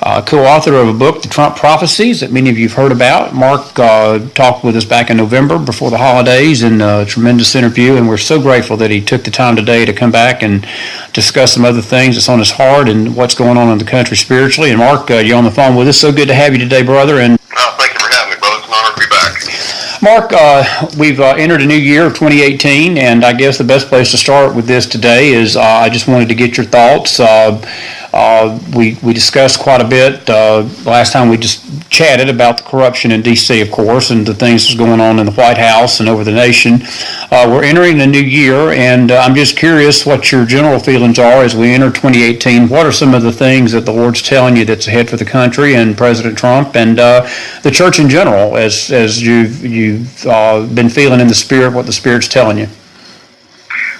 co-author of a book, The Trump Prophecies, that many of you have heard about. Mark talked with us back in November before the holidays in a tremendous interview, and we're so grateful that he took the time today to come back and discuss some other things that's on his heart and what's going on in the country spiritually. And Mark, you're on the phone with us. So good to have you today, brother. And thank you for having me, brother. It's an honor to be back. Mark, we've entered a new year of 2018, and I guess the best place to start with this today is I just wanted to get your thoughts. We discussed quite a bit last time we just chatted about the corruption in D.C., of course, and the things that's going on in the White House and over the nation. We're entering the new year, and I'm just curious what your general feelings are as we enter 2018. What are some of the things that the Lord's telling you that's ahead for the country and President Trump and the church in general, as you've been feeling in the Spirit, what the Spirit's telling you?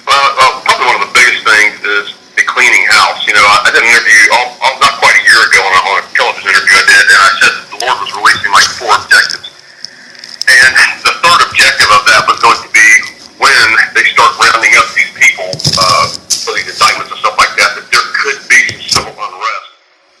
Well, probably one of the biggest things is the cleaning house. You know, I did an interview not quite a year ago on a television interview I did, and I said the Lord was releasing like 4 objectives. And the third objective of that was going to be when they start rounding up these people for these indictments and stuff like that there could be some civil unrest.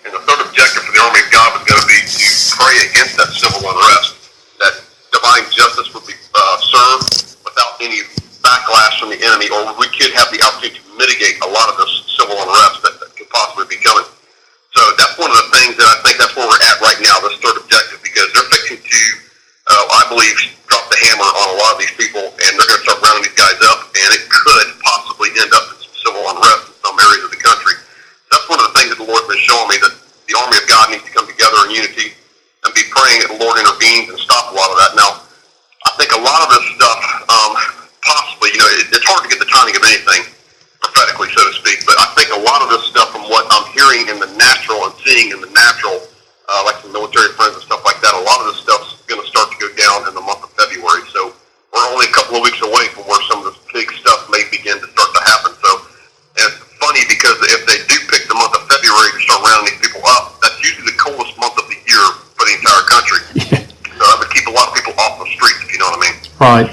And the third objective for the Army of God was going to be to pray against that civil unrest, that divine justice would be served without any backlash from the enemy, or we could have the opportunity to mitigate a lot of this civil unrest that could possibly be coming. So that's one of the things that I think that's where we're at right now, this third objective, because they're fixing to, I believe, drop the hammer on a lot of these people, and they're going to start rounding these guys up, and it could possibly end up in some civil unrest in some areas of the country. That's one of the things that the Lord's been showing me, that the Army of God needs to come together in unity and be praying that the Lord intervenes and stop a lot of that. Now, I think a lot of this stuff, possibly, you know, it's hard to get the timing of anything prophetically, so to speak, but I think a lot of this stuff from what I'm hearing in the natural and seeing in the natural, like some military friends and stuff like that, a lot of this stuff's going to start to go down in the month of February. So we're only a couple of weeks away from where some of this big stuff may begin to start to happen. So, and it's funny because if they do pick the month of February to start rounding these people up, that's usually the coldest month of the year for the entire country. So that would keep a lot of people off the streets, if you know what I mean. Right.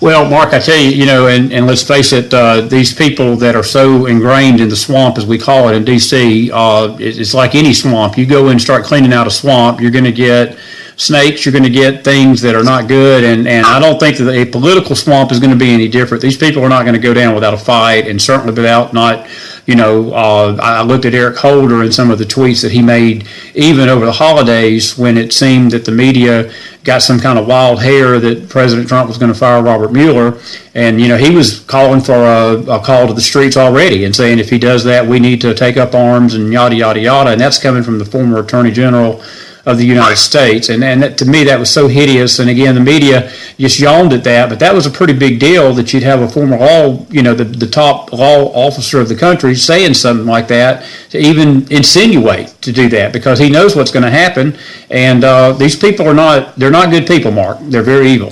Well, Mark, I tell you, you know, and let's face it, these people that are so ingrained in the swamp, as we call it in D.C., it's like any swamp. You go in and start cleaning out a swamp, you're going to get snakes, you're going to get things that are not good, and I don't think that a political swamp is going to be any different. These people are not going to go down without a fight, and certainly without not, you know, I looked at Eric Holder and some of the tweets that he made even over the holidays when it seemed that the media got some kind of wild hair that President Trump was going to fire Robert Mueller. And, you know, he was calling for a call to the streets already and saying if he does that, we need to take up arms and yada, yada, yada. And that's coming from the former Attorney General of the United States. And that, to me, that was so hideous. And again, the media just yawned at that. But that was a pretty big deal that you'd have a former law, you know, the top law officer of the country saying something like that, to even insinuate to do that, because he knows what's going to happen. And these people they're not good people, Mark. They're very evil.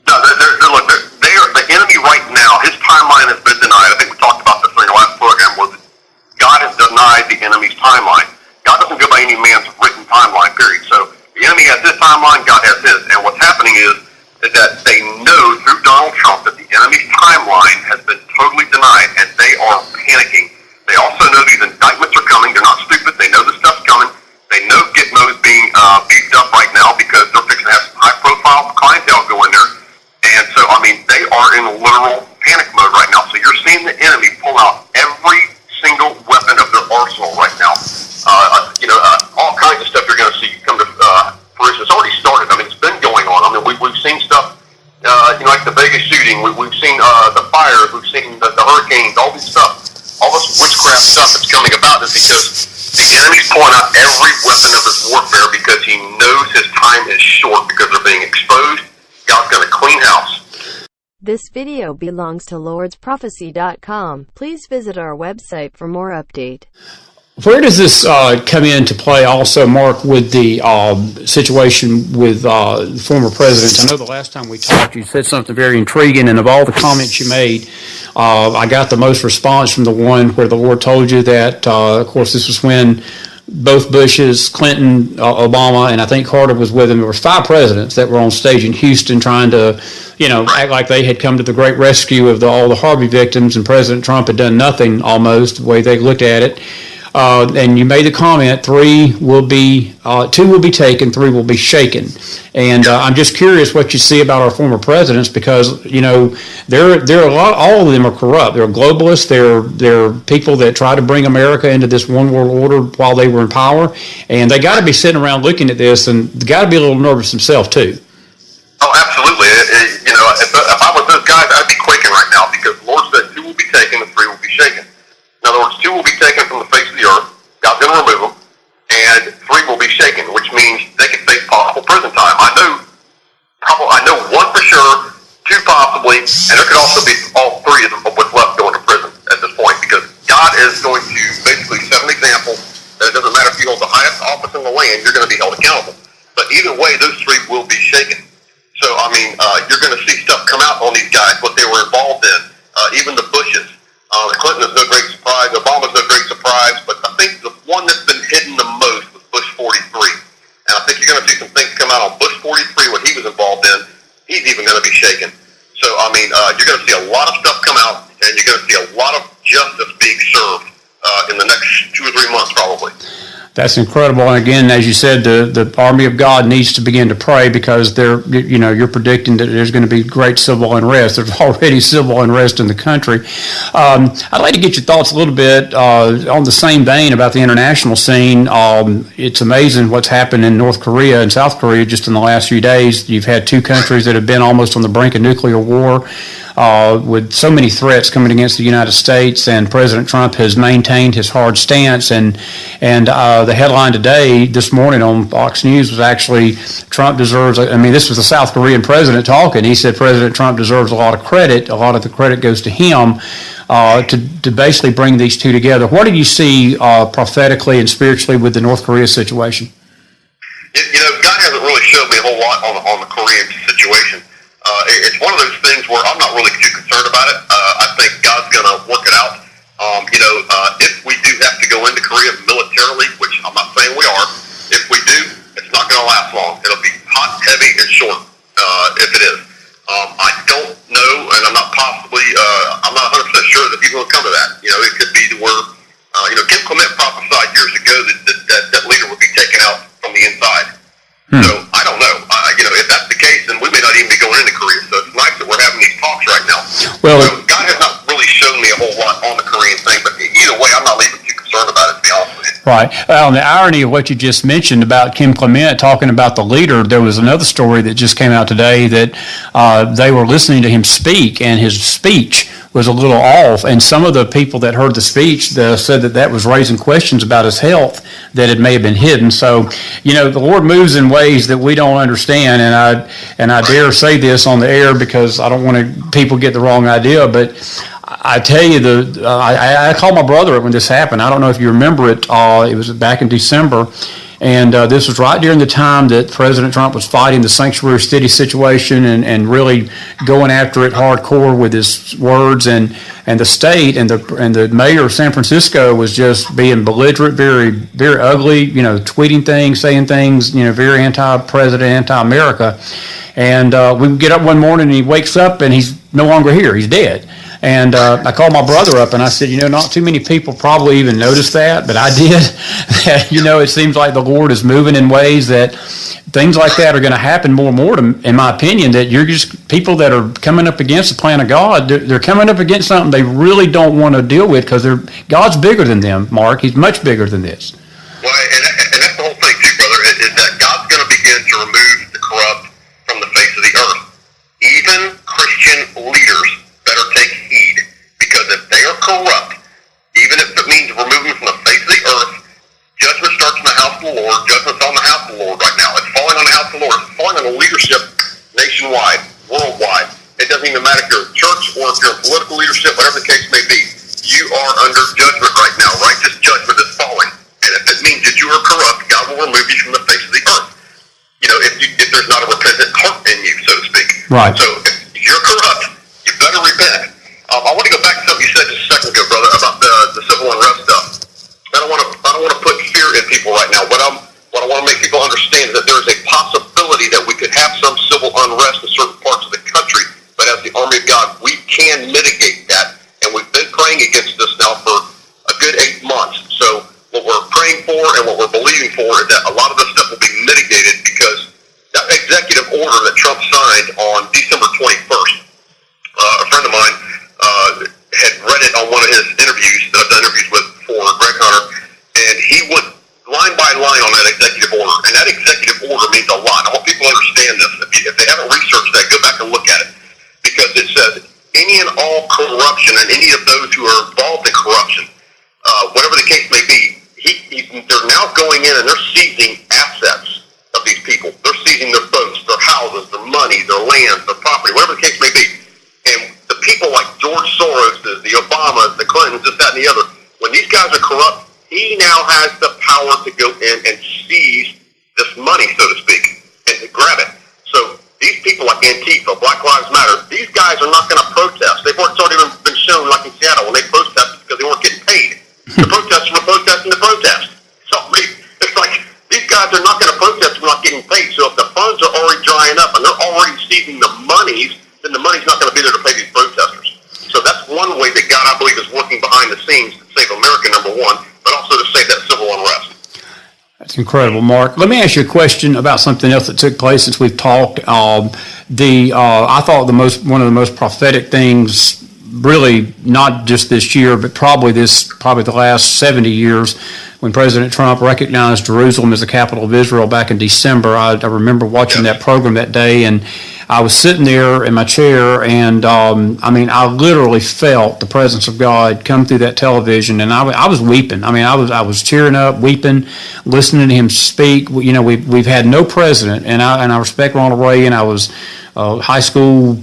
No, look, they are the enemy right now. His timeline has been denied. I think we talked about this in the last program, where God has denied the enemy's timeline. God doesn't go by any man's written timeline, period. So the enemy has his timeline, God has his. And what's happening is that they know through Donald Trump that the enemy's timeline has been totally denied, and they are panicking. They also know these indictments are coming. They're not stupid. They know this stuff's coming. They know Gitmo is being beefed up right now because they're fixing to have some high-profile clientele go in there. And so, I mean, they are in literal panic mode right now. So you're seeing the enemy pull out every single weapon of their arsenal right now. All kinds of stuff you're going to see come to fruition. It's already started. I mean, it's been going on. I mean, we've seen stuff, like the Vegas shooting. We've seen the fires. We've seen the hurricanes. All this stuff, all this witchcraft stuff that's coming about is because the enemy's pulling out every weapon of his warfare because he knows his time is short because they're being exposed. God's going to clean house. This video belongs to lordsprophecy.com. Please visit our website for more update. Where does this come into play also, Mark, with the situation with the former presidents? I know the last time we talked, you said something very intriguing, and of all the comments you made, I got the most response from the one where the Lord told you that, of course, this was when both Bushes, Clinton, Obama, and I think Carter was with him. There were 5 presidents that were on stage in Houston trying to, act like they had come to the great rescue of all the Harvey victims, and President Trump had done nothing almost, the way they looked at it. and you made the comment, two will be taken, three will be shaken. And I'm just curious what you see about our former presidents, because there are a lot. All of them are corrupt. They're globalists. They're people that try to bring America into this one world order while they were in power, and they got to be sitting around looking at this and got to be a little nervous themselves too. Oh, absolutely. If I was those guys, I'd be quaking right now, because the Lord said two will be taken and three will be shaken. In other words, two will be taken from the face of the earth. God's going to remove them, and three will be shaken, which means they can face possible prison time. I know one for sure, two possibly, and there could also be all three of what's left going to prison at this point, because God is going to basically set an example that it doesn't matter if you hold the highest office in the land, you're going to be held accountable. But either way, those three will be shaken. So, you're going to see stuff come out on these guys, what they were involved in, even the Bushes. Clinton is no great surprise. Obama's no great surprise. But I think the one that's been hidden the most was Bush 43. And I think you're going to see some things come out on Bush 43, what he was involved in. He's even going to be shaken. So, you're going to see a lot of stuff come out, and you're going to see a lot of justice being served in the next 2 or 3 months, probably. That's incredible. And again, as you said, the army of God needs to begin to pray, because you're predicting that there's going to be great civil unrest. There's already civil unrest in the country. I'd like to get your thoughts a little bit on the same vein about the international scene. It's amazing what's happened in North Korea and South Korea just in the last few days. You've had two countries that have been almost on the brink of nuclear war, with so many threats coming against the United States, and President Trump has maintained his hard stance. And the headline today, this morning on Fox News, was actually Trump deserves. This was the South Korean president talking. He said President Trump deserves a lot of credit. A lot of the credit goes to him to basically bring these two together. What do you see prophetically and spiritually with the North Korea situation? God hasn't really showed me a whole lot on the Korean situation. It's one of those things where I'm not really too concerned about it. I think God's going to work it out. If we do have to go into Korea militarily, which I'm not saying we are, if we do, it's not going to last long. It'll be hot, heavy, and short, if it is. I don't know, and I'm not 100% sure that people will come to that. It could be to where, Kim Clement prophesied years ago that leader would be taken out from the inside. So I don't know. If that's the case, then we may not even be going into Korea. So it's nice that we're having these talks right now. Well, God has not really shown me a whole lot on the Korean thing, but either way, I'm not even too concerned about it, to be honest with you. Right. The irony of what you just mentioned about Kim Clement talking about the leader, there was another story that just came out today that they were listening to him speak, and his speech was a little off, and some of the people that heard the speech said that was raising questions about his health, that it may have been hidden. So, the Lord moves in ways that we don't understand, and I dare say this on the air because I don't want people get the wrong idea, but I tell you, I called my brother when this happened. I don't know if you remember it. It was back in December. And this was right during the time that President Trump was fighting the sanctuary city situation and really going after it hardcore with his words, and the state and the mayor of San Francisco was just being belligerent, very, very ugly, tweeting things, saying things, very anti-president, anti-America. And we get up one morning and he wakes up and he's no longer here. He's dead. And I called my brother up and I said, not too many people probably even noticed that, but I did. It seems like the Lord is moving in ways that things like that are going to happen more and more, in my opinion, that you're just people that are coming up against the plan of God. They're coming up against something they really don't want to deal with because God's bigger than them, Mark. He's much bigger than this. Well, and that's the whole thing, too, brother, is that God's going to begin to remove the corrupt from the face of the earth. Even Christian leaders better take heed, because if they are corrupt, even if it means removing them from the face of the earth, judgment starts in the house of the Lord. Judgment's on the house of the Lord right now. It's falling on the house of the Lord. It's falling on the leadership nationwide, worldwide. It doesn't even matter if you're in church or if you're in political leadership, whatever the case may be. You are under judgment right now. Righteous judgment is falling. And if it means that you are corrupt, God will remove you from the face of the earth. If there's not a repentant heart in you, so to speak. Right. So if you're corrupt, you better repent. I want to go back to something you said just a second ago, brother, about the civil unrest stuff. I don't want to put fear in people right now. What I want to make people understand is that there is a possibility that we could have some civil unrest in certain parts of the country. But as the army of God, we can mitigate that, and we've been praying against this now for a good 8 months. So that a lot of this stuff will be mitigated because that executive order that Trump signed on December 21st, a friend of mine had read it on one of his interviews that I've done interviews with for Greg Hunter, and he went line by line on that executive order. And that executive order means a lot. I want people to understand this. If they haven't researched that, go back and look at it. Because it says any and all corruption and any of those who are involved in corruption, whatever the case may be, they're now going in and they're seizing assets of these people. They're seizing their boats, their houses, their money, their land, their property, whatever the case may be. And the people like George Soros, the Obamas, the Clintons, this, that, and the other, when these guys are corrupt, he now has the power to go in and seize this money, so to speak, and to grab it. So these people like Antifa, Black Lives Matter, these guys are not going to protest. They've already been shown, like in Seattle, when they protested because they weren't getting paid. The protesters were protesting the protest. So it's like these guys are not going to protest for not getting paid. So if the funds are already drying up and they're already seizing the monies, then the money's not going to be there to pay these protesters. So that's one way that God, I believe, is working behind the scenes to save America, number one, but also to save that civil unrest. That's incredible, Mark. Let me ask you a question about something else that took place since we've talked. I thought one of the most prophetic things, really not just this year, but probably the last 70 years, when President Trump recognized Jerusalem as the capital of Israel back in December. I remember watching that program that day, and I was sitting there in my chair, and I literally felt the presence of God come through that television, and I was weeping. I was tearing up, weeping, listening to him speak. You know, we've had no president, and I respect Ronald Reagan. I was high school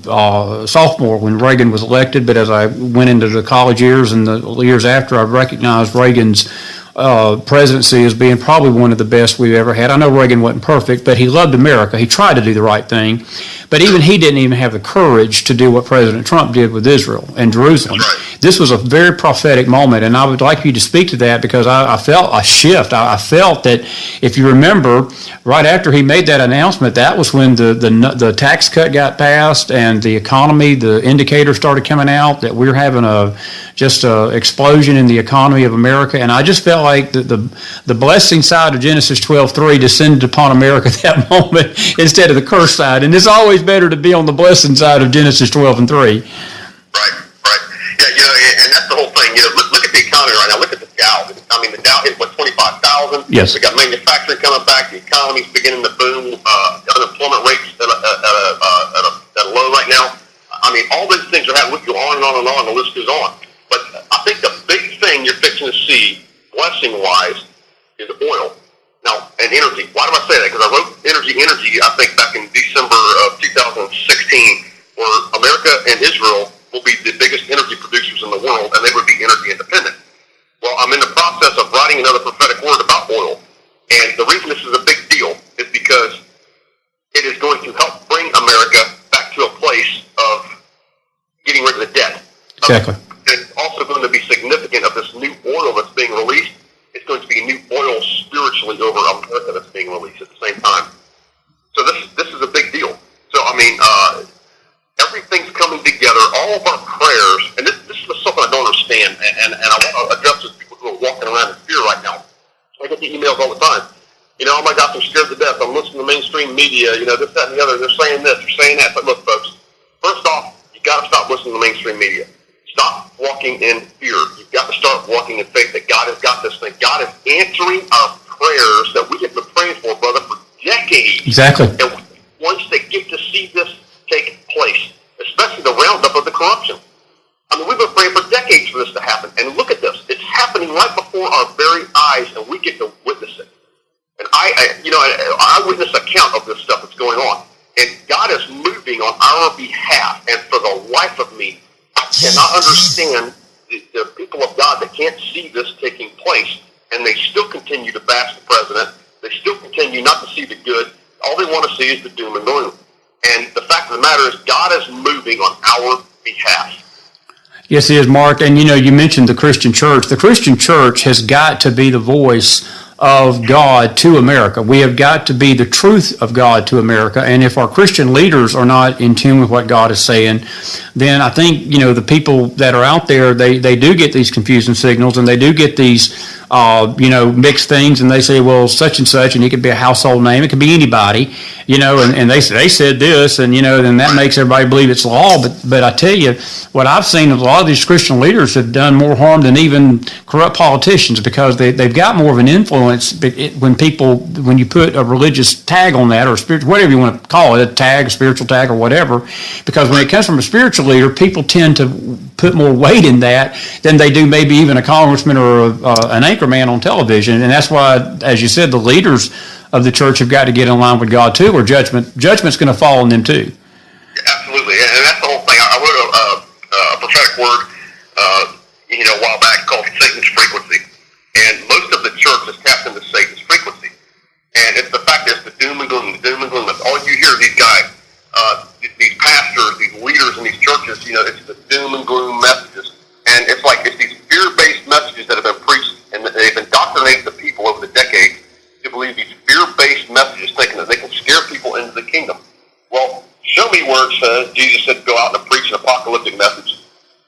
sophomore when Reagan was elected, but as I went into the college years and the years after, I recognized Reagan's presidency as being probably one of the best we've ever had. I know Reagan wasn't perfect, but he loved America. He tried to do the right thing. But even he didn't even have the courage to do what President Trump did with Israel and Jerusalem. This was a very prophetic moment, and I would like you to speak to that because I felt a shift. I felt that, if you remember, right after he made that announcement, that was when the tax cut got passed and the economy, the indicators started coming out that we're having just a explosion in the economy of America. And I just felt like the blessing side of Genesis 12:3 descended upon America at that moment instead of the curse side. And it's always better to be on the blessing side of Genesis 12:3. Right. Yeah, and that's the whole thing. Look at the economy right now. Look at the Dow. The Dow hit 25,000. Yes. We got manufacturing coming back. The economy's beginning to boom. The unemployment rate's at a low right now. All these things are happening. We go on and on and on. The list goes on. But I think the big thing you're fixing to see, blessing-wise, is oil. Now, and energy. Why do I say that? Because I wrote energy, I think, back in December of 2016, where America and Israel will be the biggest energy producers in the world, and they would be energy independent. Well, I'm in the process of writing another prophetic word about oil. And the reason this is a big deal is because it is going to help bring America back to a place of getting rid of the debt. Exactly. It's also going to be significant of this new oil that's being released. It's going to be new oil spiritually over America that's being released at the same time. So this is a big deal. So, everything's coming together. All of our prayers, and this is something I don't understand, and I want to address this people who are walking around in fear right now. I get the emails all the time. Oh my gosh, I'm scared to death. I'm listening to mainstream media, this, that, and the other. They're saying this, they're saying that. But look, folks, first off, you got to stop listening to mainstream media. Stop walking in fear. You've got to start walking in faith that God has got this thing. God is answering our prayers that we have been praying for, brother, for decades. Exactly. And once they get to see this take place, especially the roundup of the corruption. We've been praying for decades for this to happen. And look at this. It's happening right before our very eyes, and we get to witness it. And I witness account of this stuff that's going on. And God is moving on our behalf. And for the life of me, I cannot understand the people of God that can't see this taking place, and they still continue to bash the president. They still continue not to see the good. All they want to see is the doom and gloom. And the fact of the matter is, God is moving on our behalf. Yes, he is, Mark. And, you mentioned the Christian church. The Christian church has got to be the voice of God to America. We have got to be the truth of God to America. And if our Christian leaders are not in tune with what God is saying, then I think, the people that are out there, they do get these confusing signals, and they do get these mix things, and they say, well, such and such, and it could be a household name, it could be anybody, and they said this, and then that makes everybody believe it's law. But I tell you, what I've seen is a lot of these Christian leaders have done more harm than even corrupt politicians, because they've got more of an influence when you put a religious tag on that, or a spiritual, whatever you want to call it, a tag, a spiritual tag, or whatever. Because when it comes from a spiritual leader, people tend to put more weight in that than they do maybe even a congressman or an anchor man on television. And that's why, as you said, the leaders of the church have got to get in line with God too, or judgment's going to fall on them too. Absolutely, and that's the whole thing. I wrote a prophetic word, a while back called Satan's frequency, and most of the church is tapped into Satan's frequency. And it's the fact that it's the doom and gloom, That's all you hear. These guys, these pastors, these leaders in these churches, it's the doom and gloom messages, and it's these fear-based messages that have been preached, and they've indoctrinated the people over the decades to believe these fear-based messages, thinking that they can scare people into the kingdom. Well, show me where it says Jesus said go out and preach an apocalyptic message.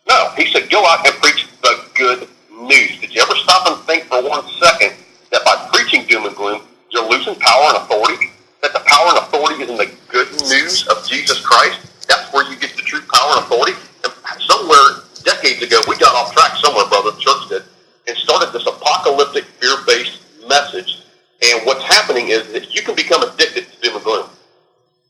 No, he said go out and preach the good news. Did you ever stop and think for 1 second that by preaching doom and gloom, you're losing power and authority? That the power and authority is in the good news of Jesus Christ? That's where you get the true power and authority. And somewhere decades ago, we got off track somewhere, brother, the church did, and started this apocalyptic, fear-based message. And what's happening is that you can become addicted to doom and gloom.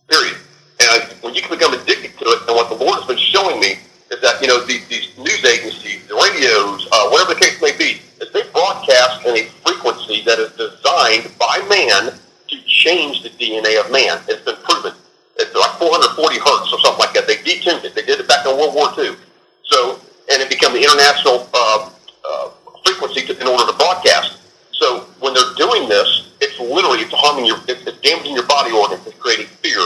Period. And when you can become addicted to it, and what the Lord has been showing me is that, these news agencies, the radios, whatever the case may be, is they broadcast in a frequency that is designed by man to change the DNA of man. It's been proven. It's like 440 hertz or something like that. They detuned it. They did it back in World War II. So, and it became the international frequency in order to broadcast. So when they're doing this, it's harming it's damaging your body organs. It's creating fear,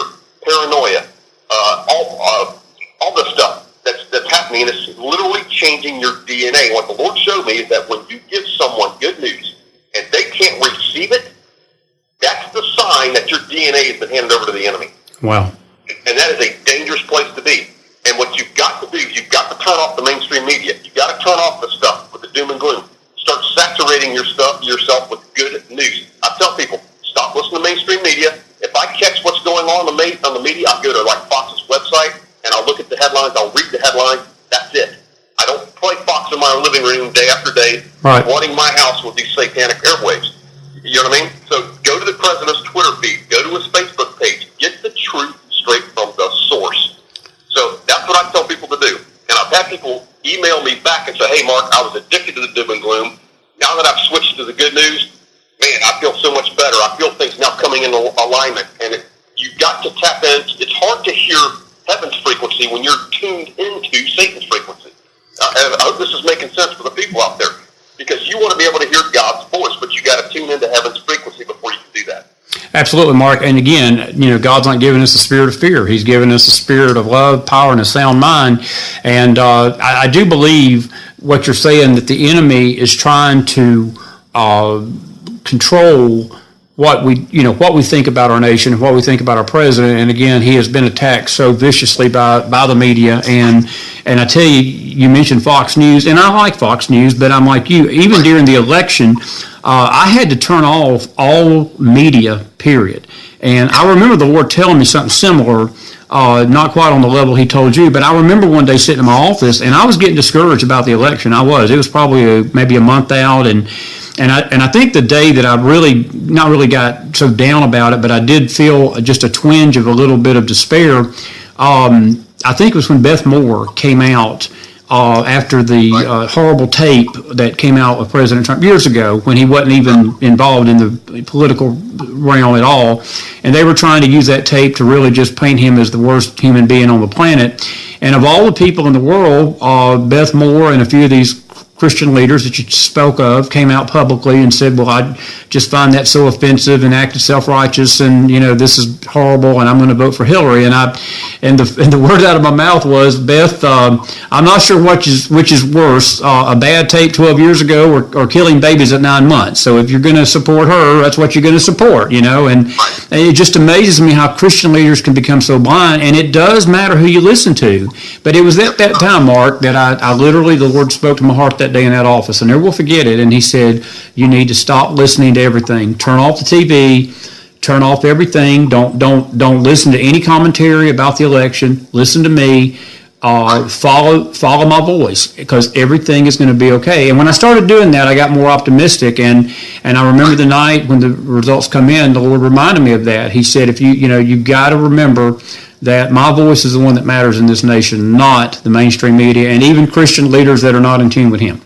paranoia, all this stuff that's happening, and it's literally changing your DNA. What the Lord showed me is that when you give someone good news and they can't receive it, that's the sign that your DNA has been handed over to the enemy. Wow. And that is a dangerous place to be. And what you've got to do is you've got to turn off the mainstream media. You've got to turn off the stuff with the doom and gloom. Start saturating yourself with good news. I tell people, stop listening to mainstream media. If I catch what's going on the media, I'll go to Fox's website and I'll look at the headlines. I'll read the headlines. That's it. I don't play Fox in my living room day after day, flooding my house with these satanic airwaves. You know what I mean? So go to the president's Twitter feed. Go to his Facebook page. Get the truth straight from the source. So that's what I tell people to do. And I've had people email me back and say, hey, Mark, I was addicted to the doom and gloom. Now that I've switched to the good news, man, I feel so much better. I feel things now coming in alignment. And you've got to tap in. It's hard to hear heaven's frequency when you're tuned into Satan's frequency. And I hope this is making sense for the people out there, because you want to be able to hear God's voice, but you got to tune into heaven's frequency before you can do that. Absolutely, Mark. And again, God's not giving us a spirit of fear. He's given us a spirit of love, power, and a sound mind. And I do believe what you're saying, that the enemy is trying to control what we think about our nation, what we think about our president. And again, he has been attacked so viciously by the media. And I tell you, you mentioned Fox News, and I like Fox News, but I'm like you. Even during the election, I had to turn off all media, period. And I remember the Lord telling me something similar, not quite on the level he told you, but I remember one day sitting in my office, and I was getting discouraged about the election. It was probably maybe a month out, and I think the day that I not really got so down about it, but I did feel just a twinge of a little bit of despair. I think it was when Beth Moore came out after the horrible tape that came out of President Trump years ago, when he wasn't even involved in the political realm at all. And they were trying to use that tape to really just paint him as the worst human being on the planet. And of all the people in the world, Beth Moore and a few of these Christian leaders that you spoke of came out publicly and said, well, I just find that so offensive and acted self-righteous, and this is horrible, and I'm going to vote for Hillary. And the word out of my mouth was, Beth, I'm not sure which is worse, a bad tape 12 years ago or killing babies at 9 months. So if you're going to support her, that's what you're going to support, and it just amazes me how Christian leaders can become so blind. And it does matter who you listen to. But it was at that time, Mark, that I literally, the Lord spoke to my heart that that day in that office. I never will forget it. And he said, you need to stop listening to everything. Turn off the TV. Turn off everything. Don't listen to any commentary about the election. Listen to me. Follow my voice, because everything is going to be okay. And when I started doing that, I got more optimistic. And I remember the night when the results come in, the Lord reminded me of that. He said, if you've got to remember that my voice is the one that matters in this nation, not the mainstream media and even Christian leaders that are not in tune with Him.